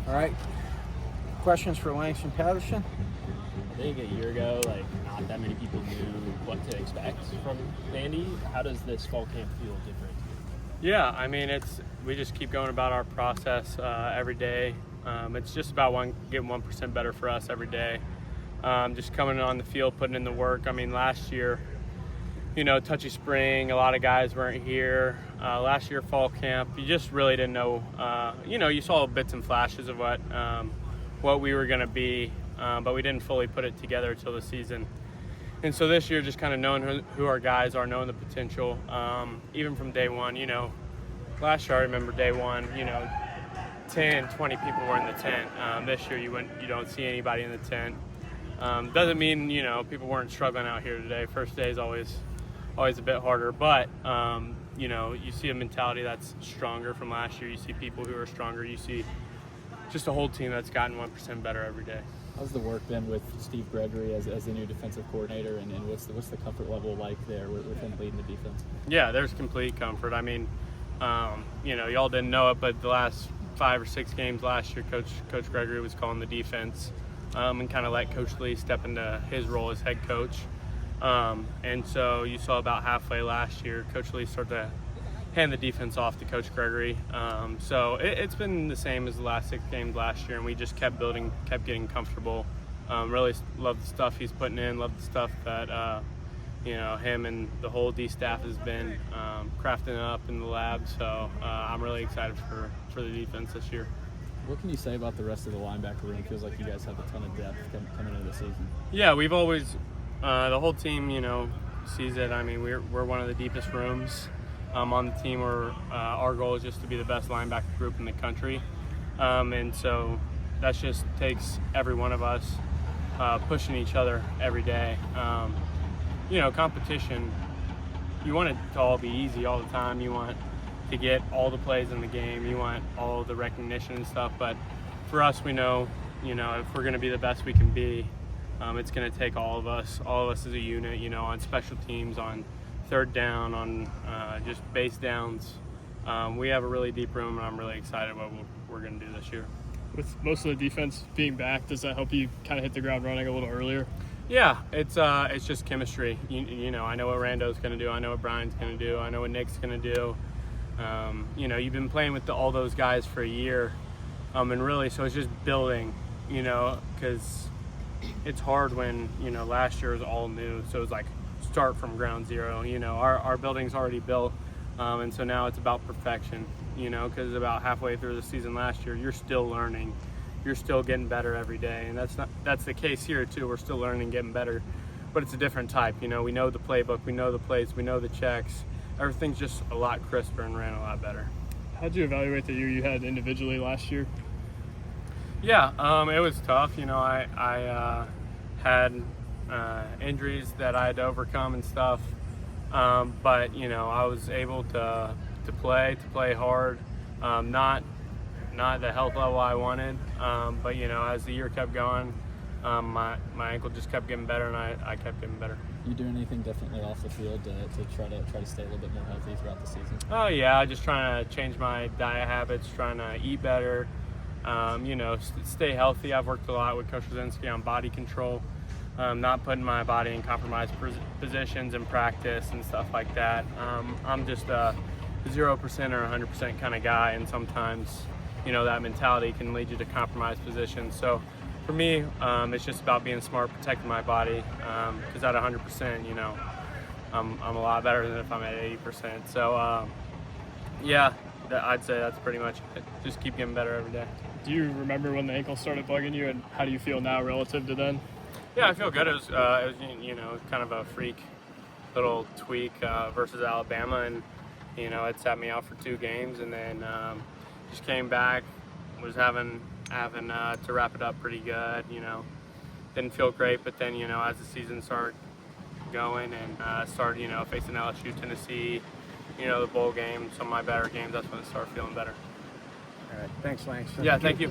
All right. Questions for Langston Patterson? I think a year ago, not that many people knew what to expect from Vandy. How does this fall camp feel different? Yeah, I mean, we just keep going about our process every day. It's just about getting 1% better for us every day. Just coming on the field, putting in the work. I mean, last year, touchy spring, a lot of guys weren't here. Last year, fall camp, you just really didn't know. You saw bits and flashes of what we were going to be, but we didn't fully put it together until the season. And so this year, just kind of knowing who our guys are, knowing the potential, even from day one. Last year I remember day one, 10, 20 people were in the tent. This year you don't see anybody in the tent. Doesn't mean, people weren't struggling out here today. First day is always a bit harder, but you see a mentality that's stronger from last year. You see people who are stronger. You see just a whole team that's gotten 1% better every day. How's the work been with Steve Gregory as the new defensive coordinator, and what's the comfort level like there with him leading the defense? Yeah, there's complete comfort. I mean, y'all didn't know it, but the last 5 or 6 games last year, Coach Gregory was calling the defense and kind of let Coach Lee step into his role as head coach. And so you saw about halfway last year, Coach Lee started to hand the defense off to Coach Gregory. So it's been the same as the last 6 games last year, and we just kept building, kept getting comfortable. Really love the stuff he's putting in, love the stuff that him and the whole D staff has been crafting up in the lab. So I'm really excited for the defense this year. What can you say about the rest of the linebacker room? It feels like you guys have a ton of depth coming into the season. Yeah, we've always the whole team sees it. I mean, we're one of the deepest rooms on the team. Where our goal is just to be the best linebacker group in the country, and so that just takes every one of us pushing each other every day. Competition, you want it to all be easy all the time. You want to get all the plays in the game. You want all the recognition and stuff. But for us, we know, if we're going to be the best we can be, it's going to take all of us as a unit, on special teams, on third down, on just base downs. We have a really deep room, and I'm really excited what we're going to do this year. With most of the defense being back, does that help you kind of hit the ground running a little earlier? Yeah, it's just chemistry. I know what Rando's going to do. I know what Brian's going to do. I know what Nick's going to do. You've been playing with all those guys for a year, and really, so it's just building. Because it's hard when last year was all new, so it's like start from ground zero. Our building's already built, and so now it's about perfection. Because about halfway through the season last year, you're still learning. You're still getting better every day, and that's the case here too. We're still learning, getting better, but it's a different type. We know the playbook, we know the plays, we know the checks. Everything's just a lot crisper and ran a lot better. How'd you evaluate the year you had individually last year? Yeah, it was tough. I had injuries that I had to overcome and stuff, but I was able to play hard. Not the health level I wanted, but as the year kept going, my ankle just kept getting better, and I kept getting better. You doing anything differently off the field to try to stay a little bit more healthy throughout the season? Oh yeah, just trying to change my diet habits, trying to eat better, stay healthy. I've worked a lot with Coach Rosinski on body control, not putting my body in compromised positions in practice and stuff like that. I'm just a 0% or 100% kind of guy, and sometimes that mentality can lead you to compromised positions. So for me, it's just about being smart, protecting my body, because at 100%, I'm a lot better than if I'm at 80%. So I'd say that's pretty much it. Just keep getting better every day. Do you remember when the ankle started bugging you, and how do you feel now relative to then? Yeah, I feel good. It was kind of a freak little tweak versus Alabama, and it sat me out for 2 games, and then just came back, was having to wrap it up pretty good. Didn't feel great, but then as the season started going and started facing LSU, Tennessee, the bowl game, some of my better games, that's when it started feeling better. All right. Thanks, Langston. Yeah, thank you.